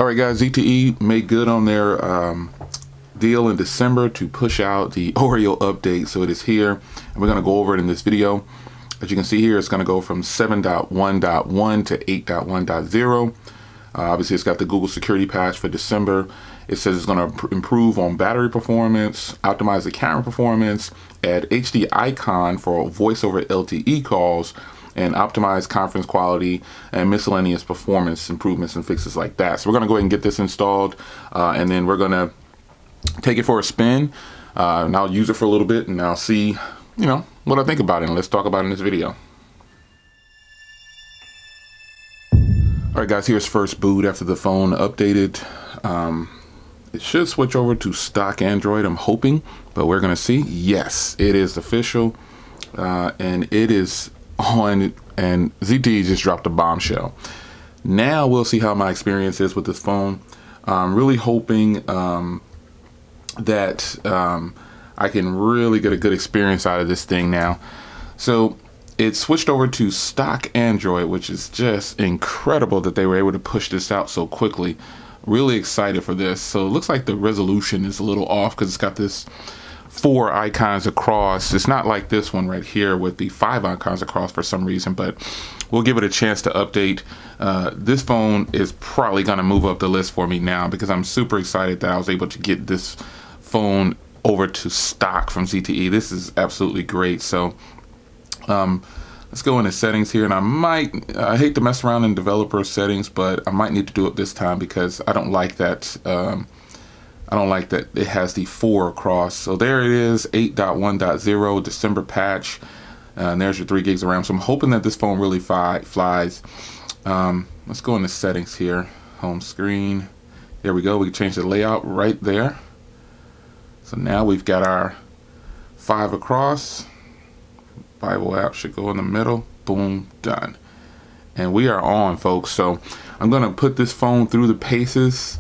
All right, guys, ZTE made good on their deal in December to push out the Oreo update. So it is here, and we're going to go over it in this video. As you can see here, it's going to go from 7.1.1 to 8.1.0. Obviously, it's got the Google security patch for December. It says it's going to improve on battery performance, optimize the camera performance, add HD icon for voice over LTE calls, and optimize conference quality and miscellaneous performance improvements and fixes like that. So we're going to go ahead and get this installed, and then we're going to take it for a spin, and I'll use it for a little bit, and I'll see, what I think about it, and let's talk about it in this video. All right, guys, here's first boot after the phone updated. It should switch over to stock Android, I'm hoping, but we're going to see. Yes, it is official, and it is on, and ZTE just dropped a bombshell. Now we'll see how my experience is with this phone. I'm really hoping that I can really get a good experience out of this thing now. So it switched over to stock Android, which is just incredible that they were able to push this out so quickly. Really excited for this. So it looks like the resolution is a little off because it's got this 4 icons across. It's not like this one right here with the 5 icons across for some reason, but we'll give it a chance to update. This phone is probably going to move up the list for me now because I'm super excited that I was able to get this phone over to stock from ZTE. This is absolutely great. So let's go into settings here, and I hate to mess around in developer settings, but I might need to do it this time because I don't like that. I don't like that it has the 4 across. So there it is, 8.1.0 December patch, and there's your 3 gigs of RAM. So I'm hoping that this phone really flies. Let's go into settings here, home screen. There we go. We can change the layout right there. So now we've got our 5 across. Bible app should go in the middle. Boom, done. And we are on, folks. So I'm going to put this phone through the paces.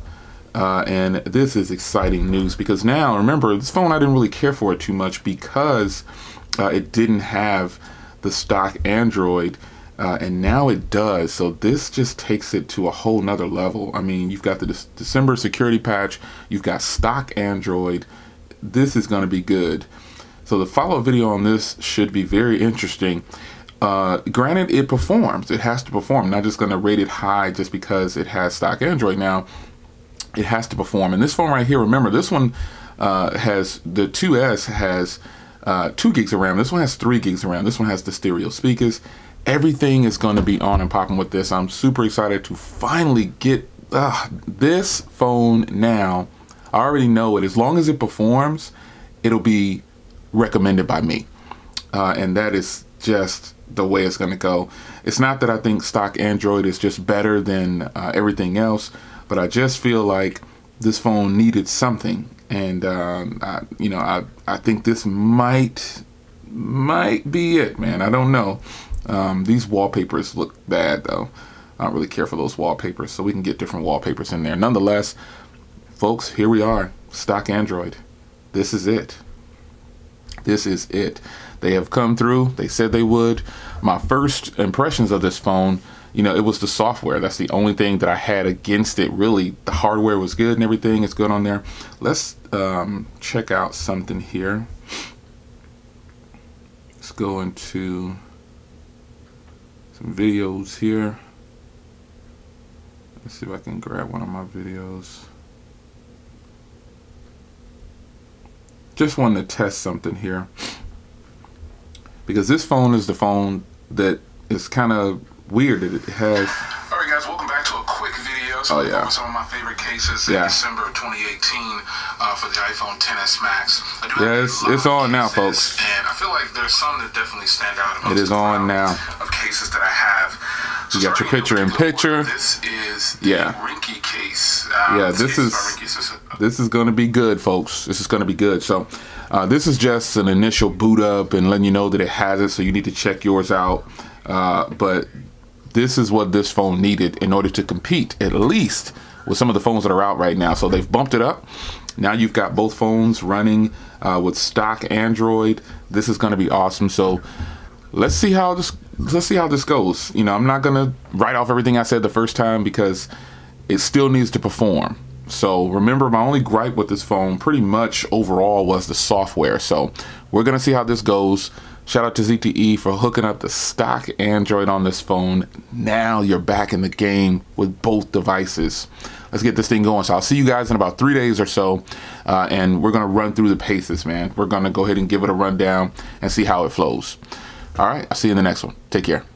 And this is exciting news because now, remember, this phone, I didn't really care for it too much because it didn't have the stock Android, and now it does. So this just takes it to a whole nother level. I mean, you've got the December security patch, you've got stock Android. This is going to be good. So the follow-up video on this should be very interesting. Granted, it performs. It has to perform. I'm not just going to rate it high just because it has stock Android now. It has to perform. And this phone right here, remember, this one has, the 2S has 2 gigs of RAM. This one has 3 gigs of RAM. This one has the stereo speakers. Everything is going to be on and popping with this. I'm super excited to finally get this phone now. I already know it. As long as it performs, it'll be recommended by me. And that is just the way it's going to go. It's not that I think stock Android is just better than everything else, but I just feel like this phone needed something, and I think this might be it, man. I don't know. These wallpapers look bad though. I don't really care for those wallpapers, so we can get different wallpapers in there. Nonetheless, folks, here we are, stock Android. This is it. This is it. They have come through. They said they would. My first impressions of this phone, it was the software. That's the only thing that I had against it, really. The hardware was good and everything. It's good on there. Let's check out something here. Let's go into some videos here. Let's see if I can grab one of my videos. Just wanted to test something here, because this phone is the phone that is kind of weird that it has. All right, guys, welcome back to a quick video. So some of my favorite cases in December of 2018 for the iPhone XS Max. It's on now, folks. And I feel like there's some that definitely stand out. It is on now. Of cases that I have. So you got your picture-in-picture. This is the Rinky case. This is going to be good, folks. This is going to be good. So this is just an initial boot up and letting you know that it has it, so you need to check yours out. But this is what this phone needed in order to compete, at least with some of the phones that are out right now. So they've bumped it up. Now you've got both phones running with stock Android. This is going to be awesome. So let's see how this goes. I'm not going to write off everything I said the first time because it still needs to perform. So remember, my only gripe with this phone pretty much overall was the software. So we're going to see how this goes. Shout out to ZTE for hooking up the stock Android on this phone. Now you're back in the game with both devices. Let's get this thing going. So I'll see you guys in about 3 days or so. And we're going to run through the paces, man. We're going to go ahead and give it a rundown and see how it flows. All right. I'll see you in the next one. Take care.